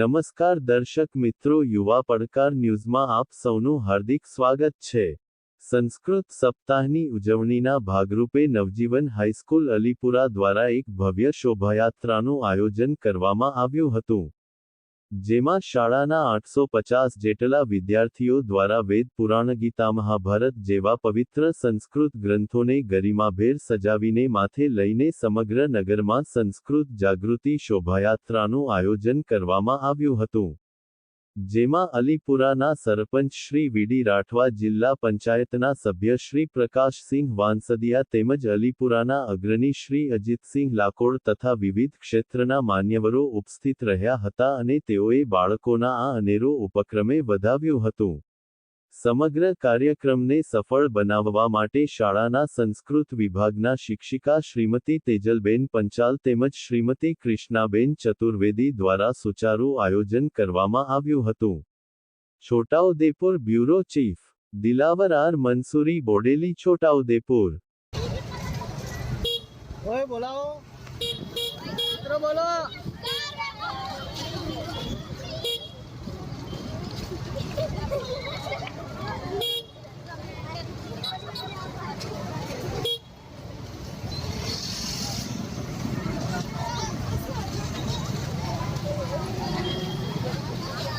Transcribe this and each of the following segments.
નમસ્કાર દર્શક મિત્રો, યુવા પડકાર ન્યૂઝમાં આપ સૌનું હાર્દિક સ્વાગત છે। સંસ્કૃત સપ્તાહની ઉજવણીના ભાગરૂપે નવજીવન હાઈસ્કૂલ અલીપુરા દ્વારા એક ભવ્ય શોભાયાત્રાનું આયોજન કરવામાં આવ્યું હતું, જેમાં શાળાના 850 જેટલા વિદ્યાર્થીઓ દ્વારા વેદ પુરાણ ગીતા મહાભારત જેવા પવિત્ર સંસ્કૃત ગ્રંથોને ગરિમાભેર સજાવીને માથે લઈને સમગ્ર નગરમાં સંસ્કૃત જાગૃતિ શોભાયાત્રાનું આયોજન કરવામાં આવ્યું હતું, જેમાં અલીપુરાના સરપંચ શ્રી વીડી રાઠવા, જિલ્લા પંચાયતના સભ્ય શ્રી પ્રકાશસિંહ વાંસદિયા તેમજ અલીપુરાના અગ્રણી શ્રી અજીતસિંહ લાકોડ તથા વિવિધ ક્ષેત્રના માન્યવરો ઉપસ્થિત રહ્યા હતા અને તેઓએ બાળકોના આ અનેરો ઉપક્રમે વધાવ્યું હતું। સમગ્ર કાર્યક્રમને સફળ બનાવવા માટે શાળાના સંસ્કૃત વિભાગના શિક્ષિકા શ્રીમતી તેજલબેન પંચાલ તેમજ શ્રીમતી કૃષ્ણાબેન ચતુર્વેદી દ્વારા સુચારું આયોજન કરવામાં આવ્યું હતું। Chhota Udepur bureau chief Dilawar R Mansuri, Bodeli, Chhota Udepur. ઓય બોલાવો મિત્રો, બોલો।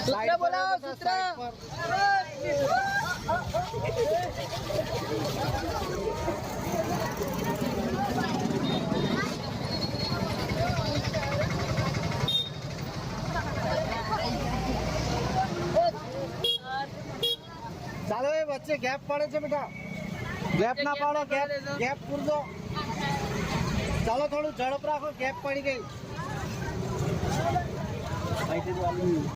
सूत्र बोलाओ, सूत्र। ચાલો એ વચ્ચે ગેપ પડે છે બેટા, ગેપ ના પાડો, ગેપ પૂરજો। ચાલો થોડું ઝડપ રાખો, ગેપ પડી ગઈ।